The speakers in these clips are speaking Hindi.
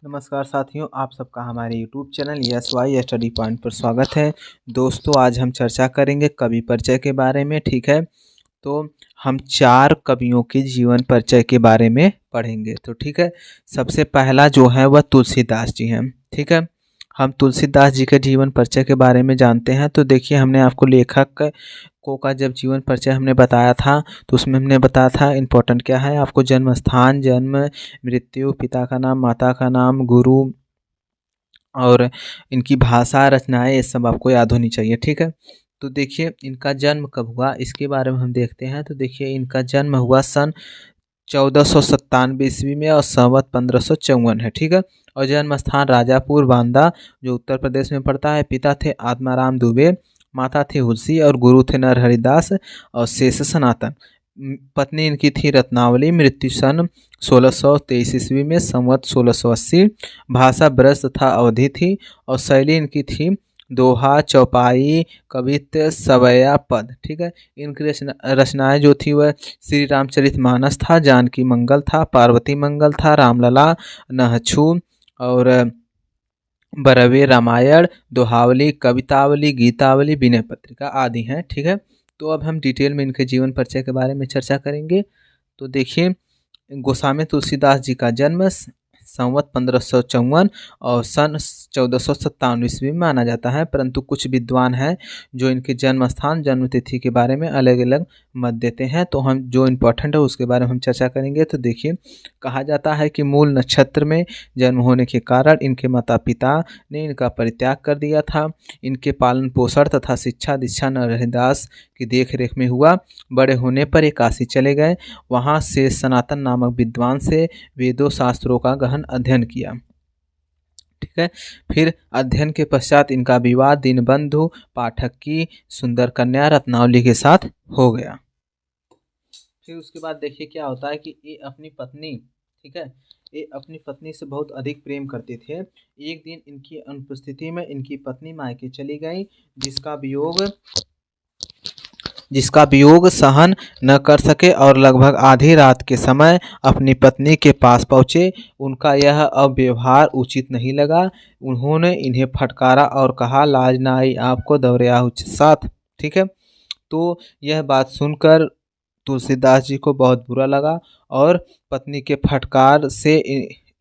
नमस्कार साथियों, आप सबका हमारे YouTube channel Yes Y Study Point पर स्वागत है। दोस्तों, आज हम चर्चा करेंगे कवि परिचय के बारे में। ठीक है, तो हम 4 कवियों के जीवन परिचय के बारे में पढ़ेंगे। तो ठीक है, सबसे पहला जो है वह तुलसीदास जी हैं। ठीक है, हम तुलसीदास जी के जीवन परिचय के बारे में जानते हैं। तो देखिए, हमने आपको लेखक को का जब जीवन परिचय हमने बताया था, तो उसमें हमने बताया था इम्पोर्टेंट क्या है, आपको जन्म स्थान, जन्म, मृत्यु, पिता का नाम, माता का नाम, गुरु और इनकी भाषा, रचनाएं, ये सब आपको याद होनी चाहिए। ठीक है, तो देखिए इनका जन्म कब हुआ इसके बारे में हम देखते हैं। तो देखिए, इनका जन्म हुआ सन 1497 ईस्वी में और संवत 1554 है। ठीक है, और जन्म स्थान राजापुर बांदा, जो उत्तर प्रदेश में पड़ता है। पिता थे आत्माराम दुबे, माता थी हुलसी और गुरु थे नरहरिदास और शेष सनातन। पत्नी इनकी थी रत्नावली। मृत्यु सन 1623 ईस्वी में, संवत 1680। भाषा ब्रज तथा अवधि थी और शैली इनकी थी दोहा, चौपाई, कवित्त, सवैया, पद। ठीक है, इनकी रचनाएं जो थी वह श्री रामचरितमानस था, जानकी मंगल था, पार्वती मंगल था, रामलला, नहछु और बरवे, रामायण, दोहावली, कवितावली, गीतावली, विनय पत्रिका आदि हैं। ठीक है, तो अब हम डिटेल में इनके जीवन परिचय के बारे में चर्चा करेंगे। तो देखिए, गोस्वामी तुलसीदास जी का जन्म संवत 1554 और सन 1497 ईस्वी में माना जाता है, परंतु कुछ विद्वान हैं जो इनके जन्म स्थान, जन्म तिथि के बारे में अलग अलग मत देते हैं। तो हम जो इम्पोर्टेंट है उसके बारे में हम चर्चा करेंगे। तो देखिए, कहा जाता है कि मूल नक्षत्र में जन्म होने के कारण इनके माता पिता ने इनका परित्याग कर दिया था। इनके पालन पोषण तथा शिक्षा दीक्षा नरहरिदास की देख रेख में हुआ। बड़े होने पर ये काशी चले गए, वहाँ से सनातन नामक विद्वान से वेदों शास्त्रों का गहन अध्ययन किया। ठीक है, फिर अध्ययन के पश्चात इनका विवाह दीनबंधु पाठक की सुंदर कन्या रत्नावली के साथ हो गया। फिर उसके बाद देखिए क्या होता है कि ये अपनी पत्नी, ठीक है, ये अपनी पत्नी से बहुत अधिक प्रेम करते थे। एक दिन इनकी अनुपस्थिति में इनकी पत्नी मायके चली गई, जिसका वियोग सहन न कर सके और लगभग आधी रात के समय अपनी पत्नी के पास पहुँचे। उनका यह अव्यवहार उचित नहीं लगा। उन्होंने इन्हें फटकारा और कहा, लाज न आई आपको दौड़े साथ। ठीक है, तो यह बात सुनकर तुलसीदास जी को बहुत बुरा लगा और पत्नी के फटकार से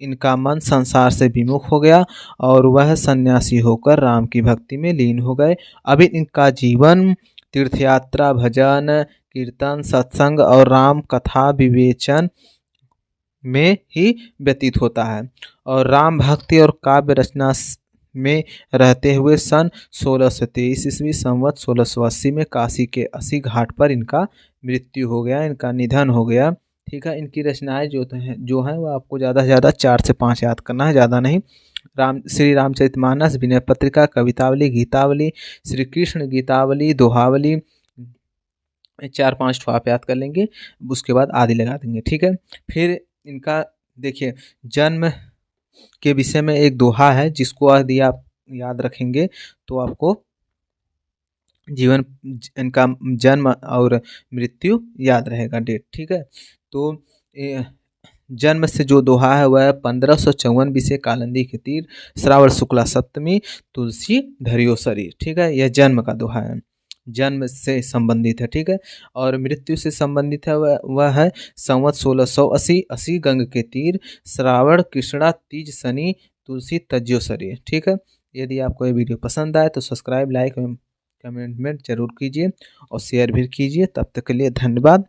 इनका मन संसार से विमुख हो गया और वह सन्यासी होकर राम की भक्ति में लीन हो गए। अभी इनका जीवन तीर्थयात्रा, भजन, कीर्तन, सत्संग और राम कथा विवेचन में ही व्यतीत होता है और राम भक्ति और काव्य रचना में रहते हुए सन 1623 ईस्वी संवत 1680 में काशी के अस्सी घाट पर इनका मृत्यु हो गया, इनका निधन हो गया। ठीक है, इनकी रचनाएं जो हैं वो आपको ज़्यादा से ज़्यादा 4 से 5 याद करना है, ज़्यादा नहीं। श्री रामचरितमानस, विनय पत्रिका, कवितावली, गीतावली, श्री कृष्ण गीतावली, दोहावली, 4-5 ठो आप याद कर लेंगे, उसके बाद आदि लगा देंगे। ठीक है, फिर इनका देखिए जन्म के विषय में एक दोहा है, जिसको यदि आप याद रखेंगे तो आपको जीवन इनका जन्म और मृत्यु याद रहेगा, डेट। ठीक है, तो जन्म से जो दोहा है वह 1554 विषय कालिंदी के तीर, श्रावण शुक्ला सप्तमी, तुलसी धरियो शरीर। ठीक है, यह जन्म का दोहा है, जन्म से संबंधित है। ठीक है, और मृत्यु से संबंधित है वह है संवत 1680, 80 गंग के तीर, श्रावण कृष्णा तीज शनि, तुलसी तज्यो शरीर। ठीक है, यदि आपको ये वीडियो पसंद आए तो सब्सक्राइब, लाइक एवं कमेंट जरूर कीजिए और शेयर भी कीजिए। तब तक के लिए धन्यवाद।